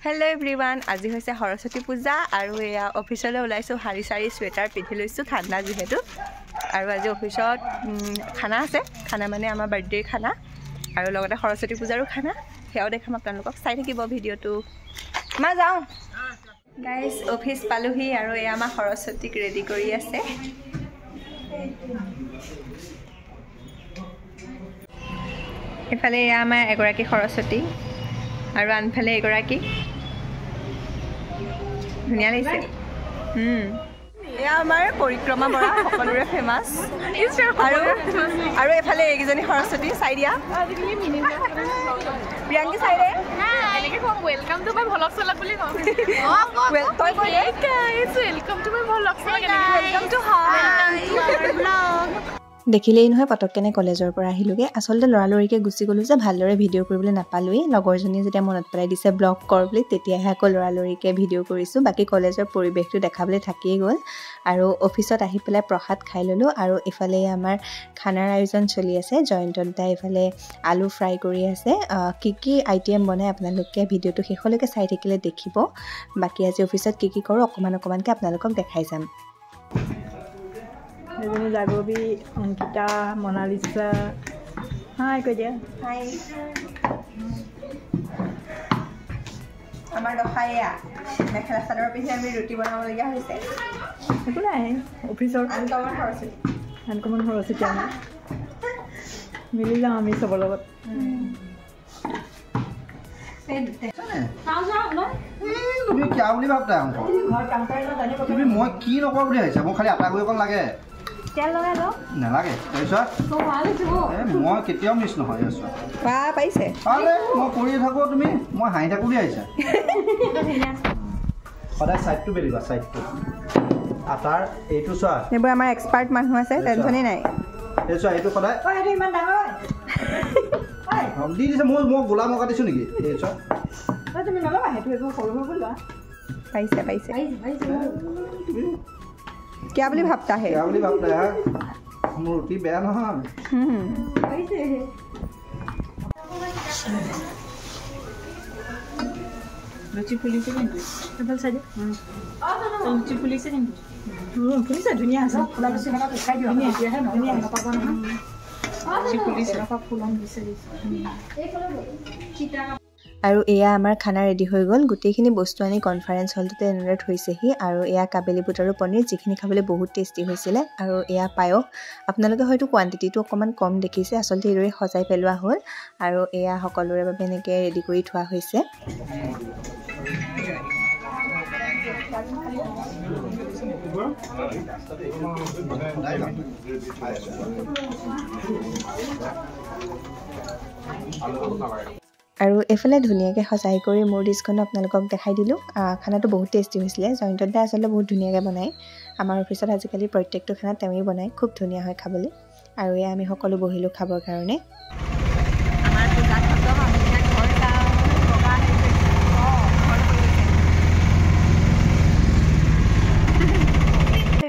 Hello everyone, আজি হৈছে সৰস্বতী পূজা আৰু এয়া অফিচলৈ ওলাইছো হাৰি সাৰি স্ৱেটাৰ পিন্ধি লৈছো ঠাণ্ডা যেহেতু আৰু আজি অফিচত খানা আছে খানা মানে আমাৰ বাৰ্থডে খানা আৰু লগতে সৰস্বতী পূজাৰো খানা হেও দেখাম আপোনালোকক চাই থাকিব ভিডিওটো মা যাও গাইস অফিচ পালোহি আৰু এয়া আমাৰ সৰস্বতীক ৰেডি কৰি আছে এফালে এয়া আমাৰ এগৰাকী সৰস্বতী আৰু আনফালে এগৰাকী ধুনিয়া লাগিছে এয়া আমাৰ পৰিক্ৰমা বৰা সকলোৰে ফেমাস আৰু এফালে এইকেইজনী সৰস্বতী চাই দিয়া প্ৰিয়াংকি চাই দে Welcome to my vlog salak boli no. তই কৈ দে Guys, welcome to my vlog salak. Welcome to our vlog. দেখিলেই নহয় পটককেনে কলেজৰ পৰা আহিলোগে আসলতে লৰালৰিকে গুচি গলো যে ভালদৰে ভিডিঅ' কৰিবলৈ নাপালোই লগৰজনী যেতিয়া মনত পেলাই দিছে ব্লগ কৰ বুলি তেতিয়াহে আকৌ লৰালৰিকে ভিডিঅ' কৰিছো বাকি কলেজৰ পৰিৱেশটো দেখাবলৈ থাকিয়ে গ'ল আৰু অফিচত আহি পেলাই প্ৰসাদ খাই ললো আৰু ইফালে আমাৰ খানাৰ আয়োজন চলি আছে জয়ন্তত দাই ইফালে আলু ফ্ৰাই কৰি আছে কি আইটেম বনাই আপোনালোকে ভিডিঅ'টো শেষলৈকে চাই থাকিলে দেখিব বাকি আজি অফিচত কি কৰো অকমানকে আপোনালোকক দেখাই যাম Ini Zagobi, Ankita, Mona Lisa. Hai kau dia. Hai. Amar dohaya. Mekhela sador pihe ami roti banabo lagia hoise. Aku lah, officer. Uncommon horse. Uncommon horse jangan. Mililah kami sebelum. তুমি কি বুলি ভাবতা অংক তুমি মই কি নকৰো বুলি ভাবিছা মোক খালি আটা গৈ অকণ লাগে তেল লগাই ল নালাগে তাৰপিছত মই কেতিয়াও মিছ নহয় তাৰপিছত বা পাইছে আৰে মই কৰি থাকো তুমি মই হাঁহি থাকো বুলি আহিছা সদায় চাইডটো বেলিবা চাইডটো আটাৰ এইটো চোৱা এইবোৰ আমাৰ এক্সপাৰ্ট মানুহ আছে টেনচনই নাই এই চোৱা এইটো সদায় এইটো ইমান ডাঙৰ দি দিছে মই গোলাম কাটিছো নেকি এই চোৱা তুমি নলবা সেইটো একো সৰু সৰু লোৱা পাইছে क्या बोली भापता है क्या बोली भापता है मूर्ति बेया নহয় পাইছে লুচি পুলিছে কিন্তু ভাল সাজে লুচি পুলিছে কিন্তু পুলিছে ধুনিয়া আছে ফুলা লুচি লগা খাই দিও ধুনিয়া দিয়া হে ধুনিয়া নাপাব নহয় লুচি পুলিছে লগা ফুলন দিছে এই কলো চিটা আৰু এয়া আমাৰ খানা ৰেডি হৈ গ'ল গোটেইখিনি বস্তু আনি কনফাৰেন্স হলতে এনৰেট হৈছেহি আৰু এয়া কাবেলি বুট আৰু পনীৰ যিখিনি খাবলৈ বহুত টেষ্টি হৈছিলে আৰু এয়া পায়স আপোনালোকে হয়তো কোৱান্টিটিটো অকমান কম দেখিছে আসলতে এৰে সজাই পেলোৱা হ'ল আৰু এয়া সকলোৰে বাবে এনেকৈ ৰেডি কৰি থোৱা হৈছে আৰু এফালে ধুনিয়াকৈ সজাই কৰি মোৰ ডিছখন আপোনালোকক দেখাই দিলোঁ খানাটো বহুত টেষ্টি হৈছিলে জয়ন্তত দাই আচলতে বহুত ধুনীয়াকৈ বনায় আমাৰ অফিচত আজিকালি প্ৰত্যেকটো খানা তেওঁই বনায় খুব ধুনীয়া হয় খাবলৈ আৰু এয়া আমি সকলো বহিলোঁ খাবৰ কাৰণে আমাৰ পূজা খতম আমি ঘৰ যাওঁ বগা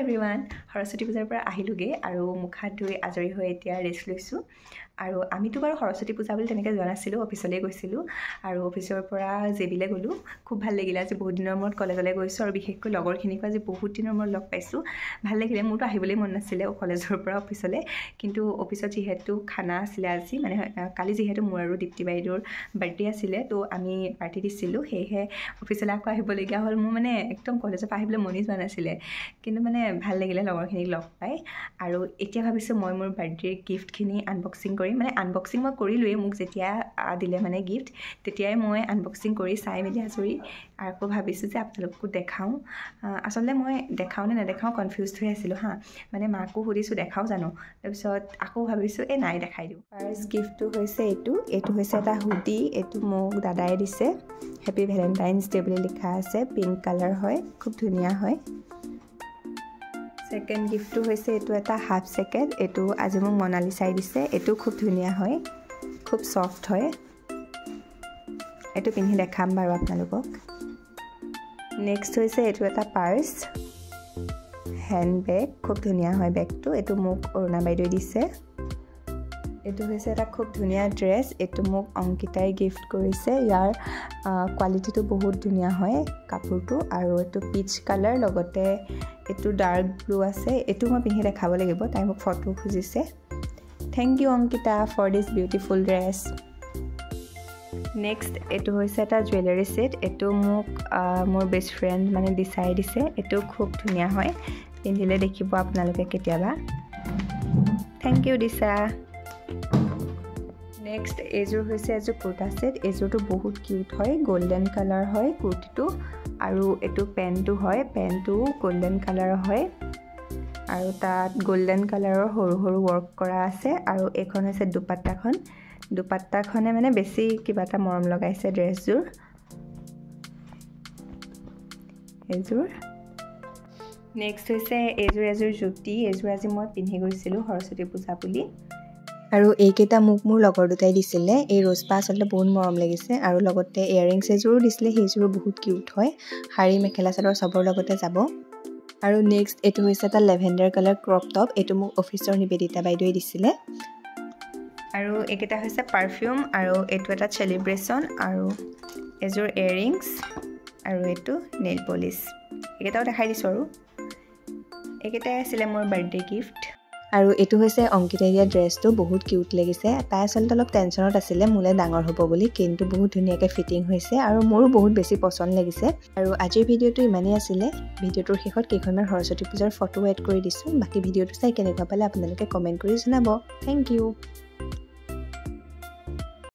এভৰিৱান সৰস্বতী পূজাৰ পৰা আহিলোগে আৰু মুখ হাত ধুই আজৰি হৈ এতিয়া ৰেষ্ট লৈছোঁ আৰু আমিতো বাৰু সৰস্বতী পূজা বুলি তেনেকৈ যোৱা নাছিলোঁ অফিচলৈ গৈছিলোঁ আৰু অফিচৰ পৰা জেবিলে গ'লোঁ খুব ভাল লাগিলে আজি বহুত দিনৰ মূৰত কলেজলৈ গৈছোঁ আৰু বিশেষকৈ লগৰখিনিকো আজি বহুত দিনৰ মূৰত লগ পাইছোঁ ভাল লাগিলে মোৰতো আহিবলৈ মন নাছিলে কলেজৰ পৰা অফিচলৈ কিন্তু অফিচত যিহেতু খানা আছিলে আজি মানে কালি যিহেতু মোৰ আৰু দীপ্তি বাইদেউৰ বাৰ্থডে আছিলে তো আমি পাৰ্টি দিছিলোঁ সেয়েহে অফিচলৈ আকৌ আহিবলগীয়া হ'ল মোৰ মানে একদম কলেজৰ পৰা আহিবলৈ মনেই যোৱা নাছিলে কিন্তু মানে ভাল লাগিলে লগৰখিনিক লগ পাই আৰু এতিয়া ভাবিছোঁ মই মোৰ বাৰ্থডেৰ গিফ্টখিনি আনবক্সিং মানে আনবক্সিং মই কৰিলোৱেই মোক যেতিয়া দিলে মানে গিফ্ট তেতিয়াই মই আনবক্সিং কৰি চাই মেলি আজৰি আকৌ ভাবিছোঁ যে আপোনালোককো দেখাওঁ আচলতে মই দেখাওঁ নে নেদেখাওঁ কনফিউজড হৈ আছিলোঁ হা মানে মাকো সুধিছোঁ দেখাওঁ জানো তাৰপিছত আকৌ ভাবিছোঁ এই নাই দেখাই দিওঁ ফাৰ্ষ্ট গিফ্টটো হৈছে এইটো হৈছে এটা হুডি এইটো মোক দাদাই দিছে হেপী ভেলেণ্টাইন্স ডে বুলি লিখা আছে পিংক কালাৰ হয় খুব ধুনীয়া হয় সেকেন্ড গিফ্টটো হৈছে এইটো এটা হাফ জেকেট এইটো আজি মোক মনালিসাই দিছে এইটো খুব ধুনীয়া হয় খুব সফট হয় এইটো পিন্ধি দেখাম বাৰু আপোনালোকক নেক্সট হৈছে এইটো এটা পাৰ্স হেণ্ড বেগ খুব ধুনীয়া হয় বেগটো এইটো মোক অৰুণা বাইদেউই দিছে এইটো হৈছে এটা খুব ধুনীয়া ড্ৰেছ এইটো মোক অংকিতাই গিফ্ট কৰিছে ইয়াৰ কোৱালিটিটো বহুত ধুনীয়া হয় কাপোৰটো আৰু এইটো পিচ কালাৰ লগতে এইটো ডাৰ্ক ব্লু আছে এইটো মই পিন্ধি দেখাব লাগিব তাই মোক ফটো খুজিছে thank you Ankita for this beautiful dress next এইটো হৈছে এটা জুৱেলাৰী সেট এইটো মোক মোৰ বেষ্ট ফ্ৰেণ্ড মানে দিচাই দিছে এইটো খুব ধুনীয়া হয় পিন্ধিলে দেখিব আপোনালোকে কেতিয়াবা থ্যাংক ইউ দিছা নেক্সট এইযোৰ হৈছে এযোৰ কুৰ্তা সেট এইযোৰটো বহুত কিউট হয় গোল্ডেন কালাৰ হয় কুৰ্তিটো আৰু এইটো পেণ্টটো হয় পেণ্টটো গোল্ডেন কালাৰৰ হয় আৰু তাত গোল্ডেন কালাৰৰ সৰু সৰু ৱৰ্ক কৰা আছে আৰু এইখন হৈছে দুপাট্টাখনে মানে বেছি কিবা এটা মৰম লগাইছে ড্ৰেছযোৰ এইযোৰ নেক্সট হৈছে এযোৰ জুতি এইযোৰ আজি মই পিন্ধি গৈছিলোঁ সৰস্বতী পূজা বুলি আৰু এইকেইটা মোক মোৰ লগৰ দুটাই দিছিলে এই ৰ'জপা আচলতে বহুত মৰম লাগিছে আৰু লগতে ইয়াৰিংছ এযোৰো দিছিলে সেইযোৰো বহুত কিউট হয় শাৰী মেখেলা চাদৰ চবৰ লগতে যাব আৰু নেক্সট এইটো হৈছে এটা লেভেণ্ডাৰ কালাৰ ক্ৰপ টপ এইটো মোক অফিচৰ নিবেদিতা বাইদেৱে দিছিলে আৰু এইকেইটা হৈছে পাৰফিউম আৰু এইটো এটা চেলিব্ৰেশ্যন আৰু এযোৰ ইয়াৰিংছ আৰু এইটো নেইল পলিছ এইকেইটাও দেখাই দিছোঁ আৰু এইকেইটাই আছিলে মোৰ বাৰ্থডে গিফ্ট আৰু এইটো হৈছে অংকিতাই দিয়া ড্ৰেছটো বহুত কিউট লাগিছে তাই আচলতে অলপ টেনশ্যনত আছিলে মোলে ডাঙৰ হ'ব বুলি কিন্তু বহুত ধুনীয়াকৈ ফিটিং হৈছে আৰু মোৰো বহুত বেছি পচন্দ লাগিছে আৰু আজিৰ ভিডিঅ'টো ইমানেই আছিলে ভিডিঅ'টোৰ শেষত কেইখনমান সৰস্বতী পূজাৰ ফটো এড কৰি দিছোঁ বাকী ভিডিঅ'টো চাই কেনেকুৱা পালে আপোনালোকে কমেণ্ট কৰি জনাব থেংক ইউ